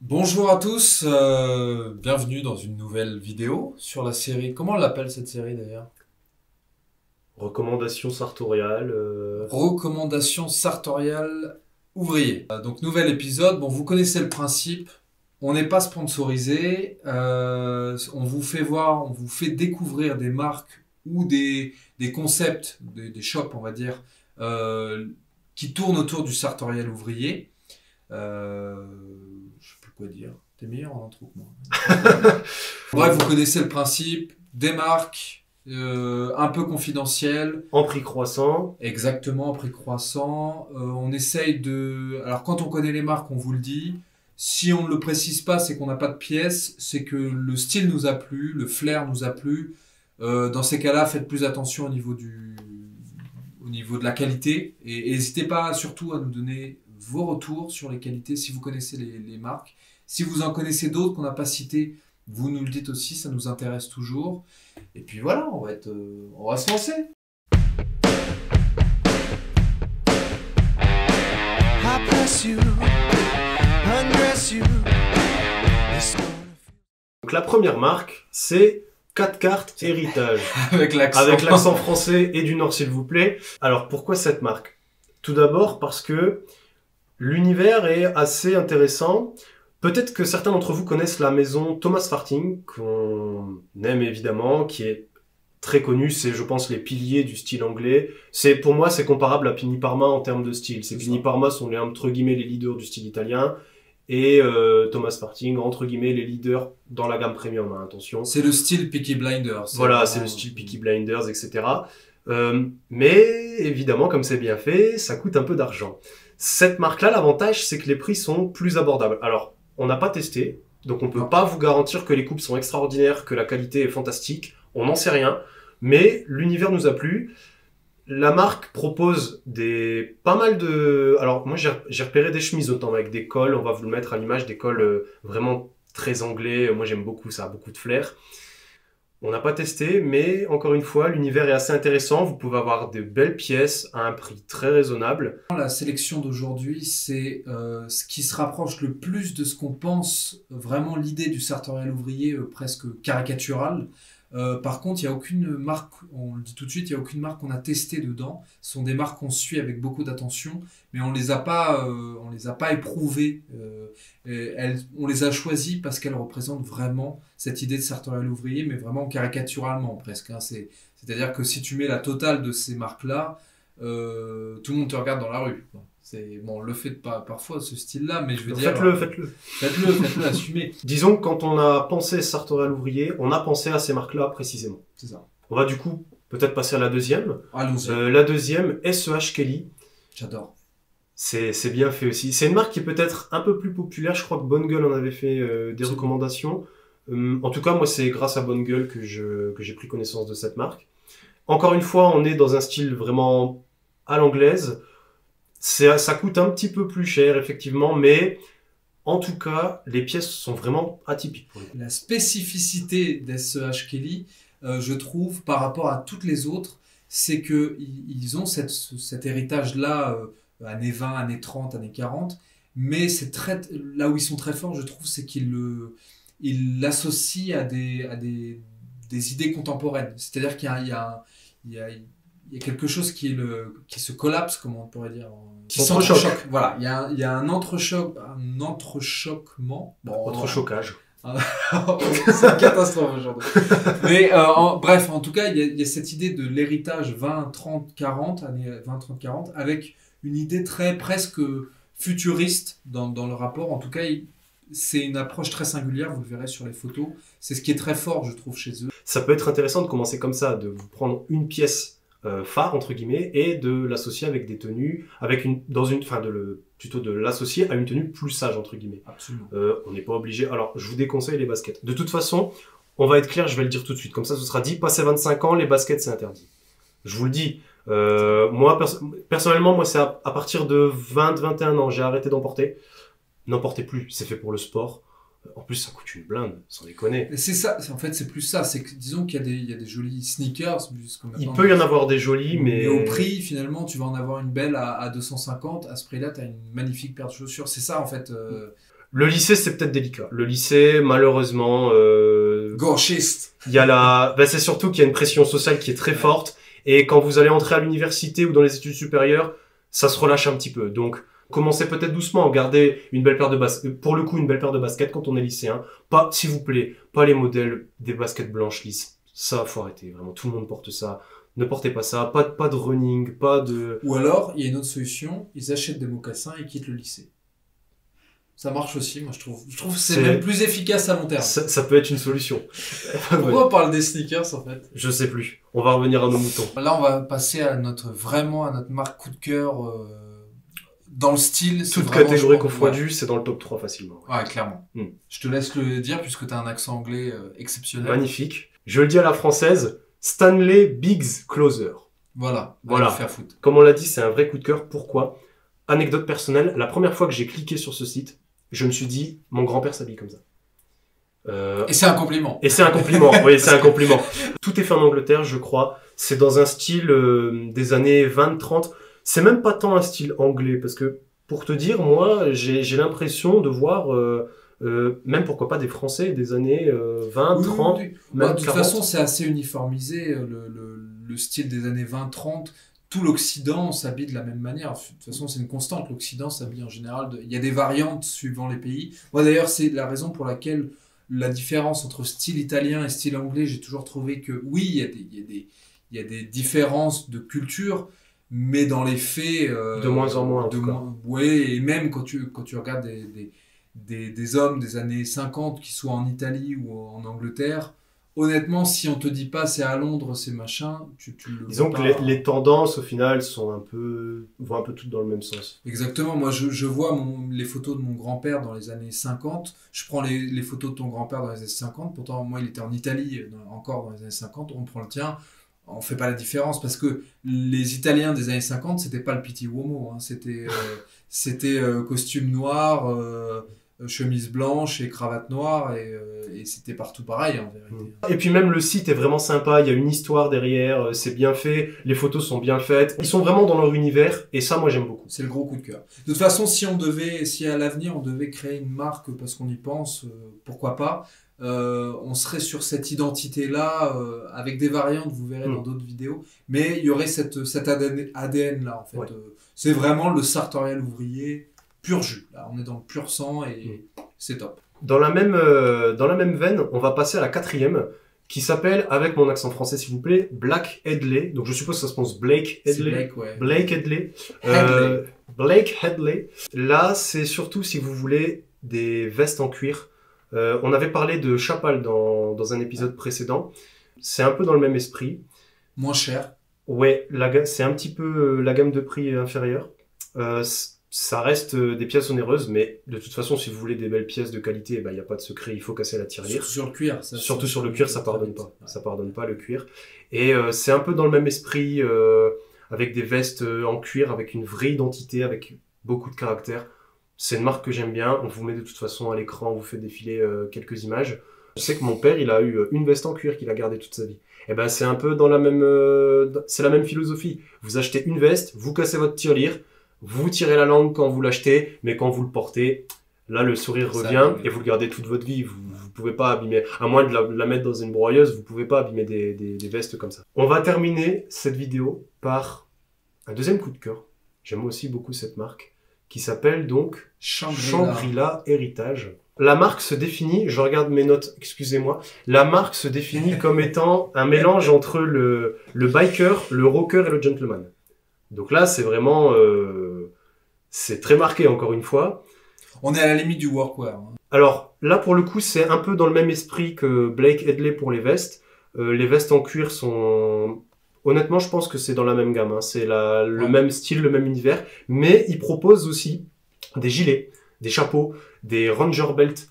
Bonjour à tous, bienvenue dans une nouvelle vidéo sur la série. Comment on l'appelle cette série d'ailleurs? Recommandations sartoriales. Recommandations sartoriales ouvriers. Donc nouvel épisode, bon vous connaissez le principe, on n'est pas sponsorisé, on vous fait voir, on vous fait découvrir des marques ou des concepts, des shops on va dire, euh, qui tournent autour du sartorial ouvrier. Euh, je sais plus quoi dire. T'es meilleur en intro que moi. Bref, vous connaissez le principe. Des marques, un peu confidentielles. En prix croissant. Exactement, prix croissant. On essaye de... Alors quand on connaît les marques, on vous le dit. Si on ne le précise pas, c'est qu'on n'a pas de pièces. C'est que le style nous a plu, le flair nous a plu. Dans ces cas-là, faites plus attention au niveau de la qualité. Et n'hésitez pas surtout à nous donner vos retours sur les qualités si vous connaissez les marques. Si vous en connaissez d'autres qu'on n'a pas citées, vous nous le dites aussi, ça nous intéresse toujours. Et puis voilà, on va se lancer. I press you, undress you. It's gonna Donc la première marque, c'est 4 cartes héritage. Avec l'accent. Avec l'accent français et du Nord, s'il vous plaît. Alors pourquoi cette marque? Tout d'abord parce que l'univers est assez intéressant. Peut-être que certains d'entre vous connaissent la maison Thomas Farthing, qu'on aime évidemment, qui est très connu, c'est je pense les piliers du style anglais. Pour moi c'est comparable à Pini Parma en termes de style. Pini Parma sont entre guillemets les leaders du style italien et Thomas Farthing entre guillemets les leaders dans la gamme premium, hein, attention. C'est le style Peaky Blinders. Voilà, c'est le style Peaky Blinders, etc. Mais évidemment, comme c'est bien fait, ça coûte un peu d'argent. Cette marque-là, l'avantage, c'est que les prix sont plus abordables. Alors, on n'a pas testé, donc on peut Non. pas vous garantir que les coupes sont extraordinaires, que la qualité est fantastique. On n'en sait rien, mais l'univers nous a plu. La marque propose pas mal de... Alors, moi, j'ai repéré des chemises autant avec des cols. On va vous le mettre à l'image, des cols vraiment très anglais. Moi, j'aime beaucoup, ça a beaucoup de flair. On n'a pas testé, mais encore une fois, l'univers est assez intéressant. Vous pouvez avoir de belles pièces à un prix très raisonnable. La sélection d'aujourd'hui, c'est ce qui se rapproche le plus de ce qu'on pense vraiment l'idée du sartorial ouvrier presque caricatural. Par contre, il n'y a aucune marque, on le dit tout de suite, il n'y a aucune marque qu'on a testée dedans. Ce sont des marques qu'on suit avec beaucoup d'attention, mais on les a pas éprouvées. On les a choisies parce qu'elles représentent vraiment cette idée de sartorial ouvrier, mais vraiment caricaturalement presque, hein. C'est-à-dire que si tu mets la totale de ces marques-là, tout le monde te regarde dans la rue, quoi. Bon, on le fait pas parfois ce style-là, mais je veux dire, faites-le, assumez. Disons que quand on a pensé Sartorial ouvrier, on a pensé à ces marques-là précisément. C'est ça. On va du coup peut-être passer à la deuxième. Allons-y. La deuxième, SEH Kelly. J'adore. C'est bien fait aussi. C'est une marque qui est peut-être un peu plus populaire. Je crois que Bonne Gueule en avait fait des recommandations. En tout cas, moi, c'est grâce à Bonne Gueule que j'ai pris connaissance de cette marque. Encore une fois, on est dans un style vraiment à l'anglaise. Ça coûte un petit peu plus cher, effectivement, mais en tout cas, les pièces sont vraiment atypiques. La spécificité d'SEH Kelly, je trouve, par rapport à toutes les autres, c'est qu'ils ont cet héritage-là, années 20, années 30, années 40, mais là où ils sont très forts, je trouve, c'est ils l'associent des idées contemporaines. C'est-à-dire il y a, il y a quelque chose qui se collapse, comment on pourrait dire, qui Entrechoc. s'entrechoque. Voilà, il y a un entrechoquement. Bon, Entrechocage. c'est une catastrophe aujourd'hui. Mais bref, en tout cas, il y a cette idée de l'héritage 20, 30, 40, années 20, 30, 40, avec une idée très presque futuriste dans le rapport. En tout cas, c'est une approche très singulière, vous le verrez sur les photos. C'est ce qui est très fort, je trouve, chez eux. Ça peut être intéressant de commencer comme ça, de vous prendre une pièce phare entre guillemets et de l'associer avec des tenues, plutôt de l'associer à une tenue plus sage entre guillemets. Absolument. On n'est pas obligé. Alors, je vous déconseille les baskets. De toute façon, on va être clair, je vais le dire tout de suite. Comme ça, ce sera dit. Passé 25 ans, les baskets c'est interdit. Je vous le dis. Moi, personnellement, moi, c'est à partir de 20-21 ans, j'ai arrêté d'en porter. N'en portez plus. C'est fait pour le sport. En plus, ça coûte une blinde, sans déconner. C'est ça, en fait, c'est plus ça. C'est que, disons qu'il y a des jolis sneakers. Il peut y en avoir des jolis, Mais mais au prix, finalement, tu vas en avoir une belle à 250. À ce prix-là, tu as une magnifique paire de chaussures. C'est ça, en fait. Le lycée, c'est peut-être délicat. Le lycée, malheureusement, Gauchiste. il y a c'est surtout qu'il y a une pression sociale qui est très forte. Et quand vous allez entrer à l'université ou dans les études supérieures, ça se relâche un petit peu. Donc, commencez peut-être doucement. Gardez une belle paire de baskets. Pour le coup, une belle paire de baskets quand on est lycéen. Pas, s'il vous plaît, pas les modèles des baskets blanches lisses. Ça, faut arrêter. Vraiment, tout le monde porte ça. Ne portez pas ça. Pas de running, pas de... Ou alors, il y a une autre solution, ils achètent des mocassins et quittent le lycée. Ça marche aussi, moi je trouve. Je trouve que c'est même plus efficace à long terme. Ça peut être une solution. Pourquoi on parle des sneakers en fait? Je sais plus. On va revenir à nos moutons. Là, on va passer à notre marque coup de cœur dans le style. Toute catégorie confondue, c'est dans le top 3 facilement. Ouais, clairement. Je te laisse le dire puisque tu as un accent anglais exceptionnel. Magnifique. Je le dis à la française, Stanley Biggs Closer. Voilà. Faire foutre. Comme on l'a dit, c'est un vrai coup de cœur. Pourquoi? Anecdote personnelle, la première fois que j'ai cliqué sur ce site, je me suis dit, mon grand-père s'habille comme ça. Et c'est un compliment. Et c'est un compliment, oui, c'est un compliment. Tout est fait en Angleterre, je crois. C'est dans un style des années 20-30. C'est même pas tant un style anglais, parce que, pour te dire, moi, j'ai l'impression de voir, même pourquoi pas des Français des années 20, 30, oui. même De toute 40. façon, c'est assez uniformisé, le style des années 20-30. Tout l'Occident s'habille de la même manière. De toute façon, c'est une constante. L'Occident s'habille en général. Il y a des variantes suivant les pays. Moi, d'ailleurs, c'est la raison pour laquelle la différence entre style italien et style anglais, j'ai toujours trouvé que, oui, il y a des différences de culture, mais dans les faits... de moins en moins, en tout cas. Oui, et même quand tu regardes des hommes des années 50 qui soient en Italie ou en Angleterre, honnêtement, si on te dit pas c'est à Londres, c'est machin, tu le Disons vois que pas. les tendances, au final, vont un peu toutes dans le même sens. Exactement. Moi, je vois les photos de mon grand-père dans les années 50. Je prends les photos de ton grand-père dans les années 50. Pourtant, moi, il était en Italie encore dans les années 50. On prend le tien. On fait pas la différence parce que les Italiens des années 50, c'était pas le Pitti Uomo. Hein. C'était costume noir, chemise blanche et cravate noire et c'était partout pareil en vérité. Et puis même le site est vraiment sympa, il y a une histoire derrière, c'est bien fait, les photos sont bien faites, ils sont vraiment dans leur univers et ça moi j'aime beaucoup. C'est le gros coup de cœur. De toute façon, si à l'avenir on devait créer une marque parce qu'on y pense, pourquoi pas, on serait sur cette identité-là avec des variantes, vous verrez dans d'autres vidéos, mais il y aurait cet ADN là en fait. Ouais. C'est vraiment le sartorial ouvrier pur jus. Là, on est dans le pur sang et c'est top. Dans la même veine, on va passer à la 4e, qui s'appelle, avec mon accent français s'il vous plaît, Black Headley. Donc je suppose que ça se prononce Blake Headley. Blake, ouais. Blake Headley. Headley. Blake Headley. Là, c'est surtout si vous voulez des vestes en cuir. On avait parlé de Chapal dans un épisode précédent. C'est un peu dans le même esprit. Moins cher. Ouais, c'est un petit peu la gamme de prix inférieure. Ça reste des pièces onéreuses, mais de toute façon, si vous voulez des belles pièces de qualité, il n'y a pas de secret, il faut casser la tirelire. Surtout sur le cuir. Surtout sur le cuir, ça pardonne pas. Ouais. Ça pardonne pas le cuir. Et c'est un peu dans le même esprit, avec des vestes en cuir, avec une vraie identité, avec beaucoup de caractère. C'est une marque que j'aime bien. On vous met de toute façon à l'écran, on vous fait défiler quelques images. Je sais que mon père, il a eu une veste en cuir qu'il a gardée toute sa vie. Et ben c'est un peu dans la même, c'est la même philosophie. Vous achetez une veste, vous cassez votre tirelire. Vous tirez la langue quand vous l'achetez, mais quand vous le portez, là le sourire revient et vous le gardez toute votre vie. Vous pouvez pas abîmer, à moins de la mettre dans une broyeuse, vous pouvez pas abîmer des vestes comme ça. On va terminer cette vidéo par un deuxième coup de cœur. J'aime aussi beaucoup cette marque, qui s'appelle donc Shangri-La Héritage. La marque se définit, je regarde mes notes, excusez-moi, la marque se définit comme étant un mélange entre le biker, le rocker et le gentleman. Donc là, c'est vraiment... c'est très marqué, encore une fois. On est à la limite du workwear. Hein. Alors, là, pour le coup, c'est un peu dans le même esprit que Blake Headley pour les vestes. Les vestes en cuir sont... Honnêtement, je pense que c'est dans la même gamme. Hein. C'est le même style, le même univers. Mais ils proposent aussi des gilets, des chapeaux, des ranger belts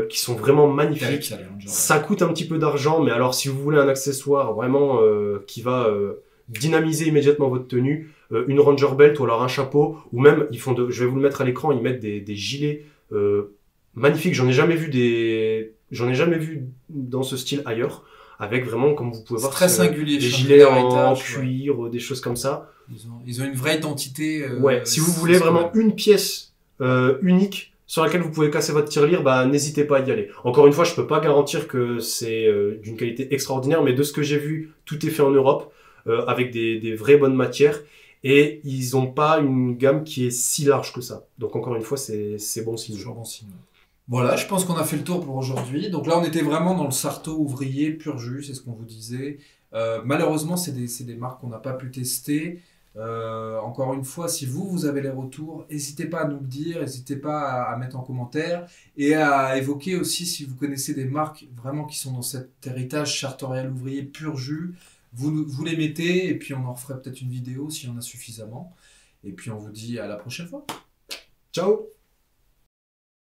qui sont vraiment magnifiques. Ça coûte un petit peu d'argent, mais alors si vous voulez un accessoire vraiment qui va... dynamiser immédiatement votre tenue, une ranger belt ou alors un chapeau, ou même, je vais vous le mettre à l'écran, ils mettent des gilets magnifiques. J'en ai jamais vu dans ce style ailleurs, avec vraiment, comme vous pouvez voir, très singulier, des gilets en cuir, des choses comme ça. Ils ont une vraie identité. Ouais, si vous voulez vraiment une pièce unique, sur laquelle vous pouvez casser votre tirelire, bah n'hésitez pas à y aller. Encore une fois, je peux pas garantir que c'est d'une qualité extraordinaire, mais de ce que j'ai vu, tout est fait en Europe, avec des vraies bonnes matières, et ils ont pas une gamme qui est si large que ça. Donc encore une fois, c'est bon signe. Toujours bon signe. Voilà, je pense qu'on a fait le tour pour aujourd'hui. Donc là, on était vraiment dans le sarto ouvrier pur jus, c'est ce qu'on vous disait. Malheureusement, c'est des marques qu'on n'a pas pu tester. Encore une fois, si vous avez les retours, n'hésitez pas à nous le dire, n'hésitez pas à mettre en commentaire et à évoquer aussi si vous connaissez des marques vraiment qui sont dans cet héritage sartorial ouvrier pur jus. Vous les mettez et puis on en referait peut-être une vidéo s'il y en a suffisamment. Et puis on vous dit à la prochaine fois. Ciao!